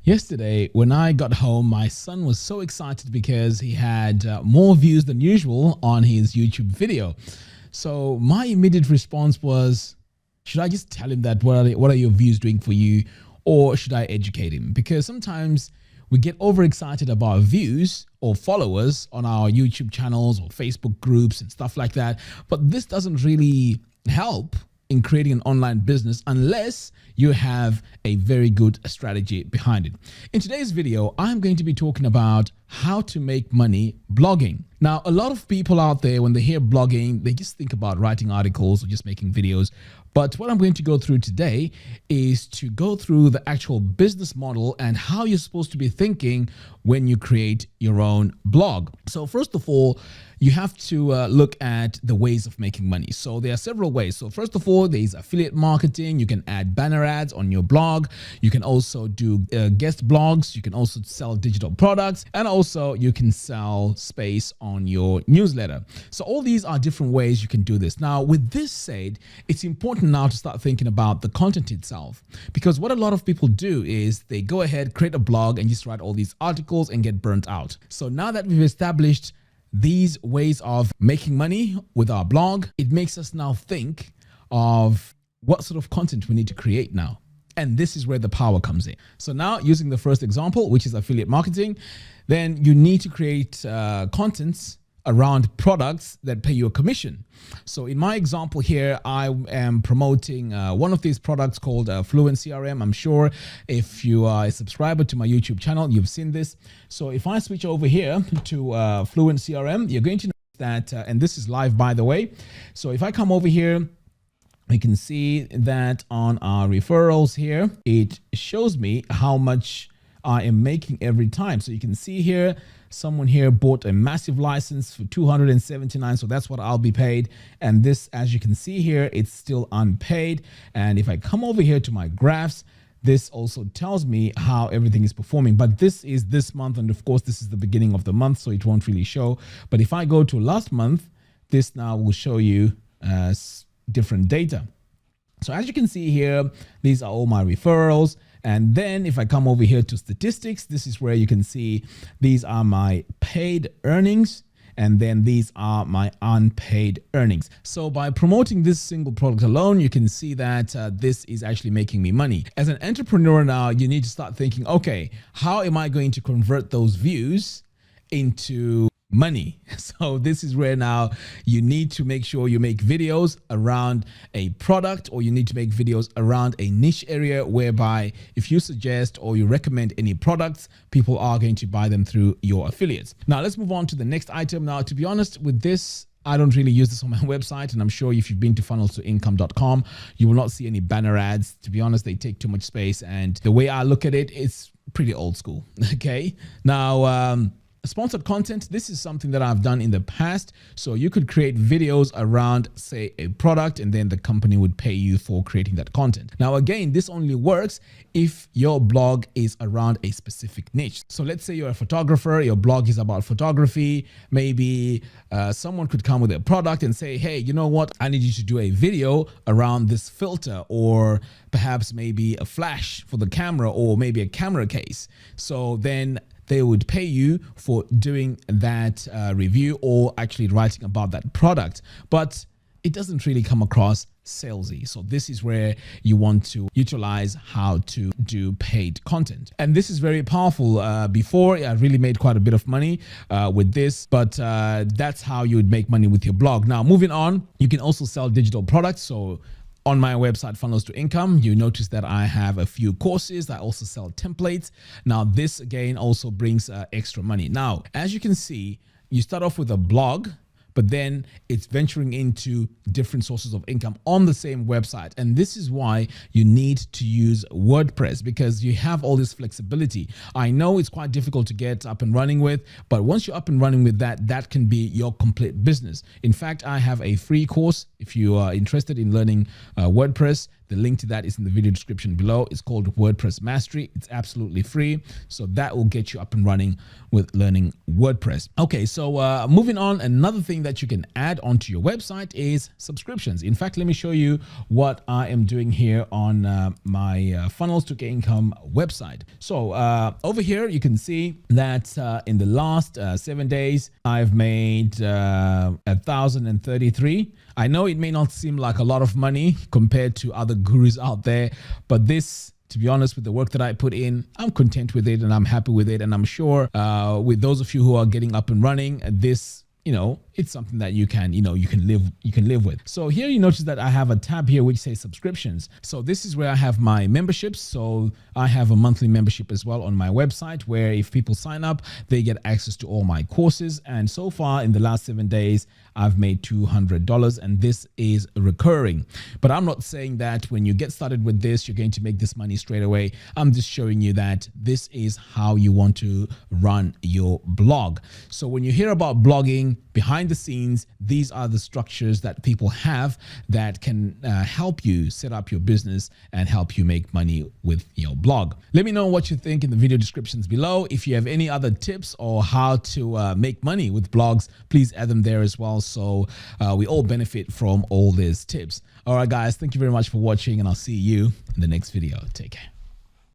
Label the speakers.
Speaker 1: Yesterday, when I got home, my son was so excited because he had more views than usual on his YouTube video. So my immediate response was, should I just tell him that what are your views doing for you, or should I educate him? Because sometimes we get overexcited about views or followers on our YouTube channels or Facebook groups and stuff like that. But this doesn't really help in creating an online business unless you have a very good strategy behind it. In today's video, I'm going to be talking about how to make money blogging. Now, a lot of people out there, when they hear blogging, they just think about writing articles or just making videos. But what I'm going to go through today is to go through the actual business model and how you're supposed to be thinking when you create your own blog. So first of all, you have to look at the ways of making money. So there are several ways. So first of all, there's affiliate marketing. You can add banner ads on your blog. You can also do guest blogs. You can also sell digital products, and also you can sell space on your newsletter. So all these are different ways you can do this. Now, with this said, it's important now to start thinking about the content itself, because what a lot of people do is they go ahead, create a blog and just write all these articles and get burnt out. So now that we've established these ways of making money with our blog, it makes us now think of what sort of content we need to create now. And this is where the power comes in. So now, using the first example, which is affiliate marketing, then you need to create contents around products that pay you a commission. So in my example here, I am promoting one of these products called Fluent CRM. I'm sure if you are a subscriber to my YouTube channel, you've seen this. So if I switch over here to Fluent CRM, you're going to notice that, and this is live, by the way. So if I come over here, we can see that on our referrals here, it shows me how much I am making every time. So you can see here, someone here bought a massive license for $279. So that's what I'll be paid. And this, as you can see here, it's still unpaid. And if I come over here to my graphs, this also tells me how everything is performing. But this is this month. And of course, this is the beginning of the month, so it won't really show. But if I go to last month, this now will show you different data. So as you can see here, these are all my referrals. And then if I come over here to statistics, this is where you can see these are my paid earnings. And then these are my unpaid earnings. So by promoting this single product alone, you can see that this is actually making me money. As an entrepreneur now, you need to start thinking, okay, how am I going to convert those views into money? So this is where now you need to make sure you make videos around a product, or you need to make videos around a niche area whereby if you suggest or you recommend any products, people are going to buy them through your affiliates. Now let's move on to the next item. Now, to be honest with this, I don't really use this on my website, and I'm sure if you've been to funnelstoincome.com, you will not see any banner ads. To be honest, they take too much space, and the way I look at it, it's pretty old school. Okay, now sponsored content, this is something that I've done in the past. So you could create videos around, say, a product, and then the company would pay you for creating that content. Now, again, this only works if your blog is around a specific niche. So let's say you're a photographer, your blog is about photography. Maybe someone could come with a product and say, hey, you know what? I need you to do a video around this filter, or perhaps maybe a flash for the camera, or maybe a camera case. So then they would pay you for doing that review, or actually writing about that product. But it doesn't really come across salesy. So this is where you want to utilize how to do paid content. And this is very powerful. Before, I really made quite a bit of money with this, but that's how you would make money with your blog. Now, moving on, you can also sell digital products. So on my website, Funnels to Income, you notice that I have a few courses. I also sell templates. Now, this again also brings extra money. Now, as you can see, you start off with a blog, but then it's venturing into different sources of income on the same website. And this is why you need to use WordPress, because you have all this flexibility. I know it's quite difficult to get up and running with, but once you're up and running with that, that can be your complete business. In fact, I have a free course. If you are interested in learning WordPress, The link to that is in the video description below. It's called WordPress Mastery. It's absolutely free. So that will get you up and running with learning WordPress. Okay, so moving on, another thing that you can add onto your website is subscriptions. In fact, let me show you what I am doing here on my Funnels to Get Income website. So over here, you can see that in the last 7 days, I've made 1,033. I know it may not seem like a lot of money compared to other gurus out there, but this, to be honest, with the work that I put in, I'm content with it and I'm happy with it. And I'm sure with those of you who are getting up and running, this, it's something that you can live with. So here you notice that I have a tab here which says subscriptions. So this is where I have my memberships. So I have a monthly membership as well on my website, where if people sign up, they get access to all my courses. And so far in the last 7 days, I've made $200, and this is recurring. But I'm not saying that when you get started with this, you're going to make this money straight away. I'm just showing you that this is how you want to run your blog. So when you hear about blogging, behind the scenes, these are the structures that people have that can help you set up your business and help you make money with your blog. Let me know what you think in the video descriptions below. If you have any other tips or how to make money with blogs, please add them there as well, so we all benefit from all these tips. All right, guys, thank you very much for watching, and I'll see you in the next video. Take care.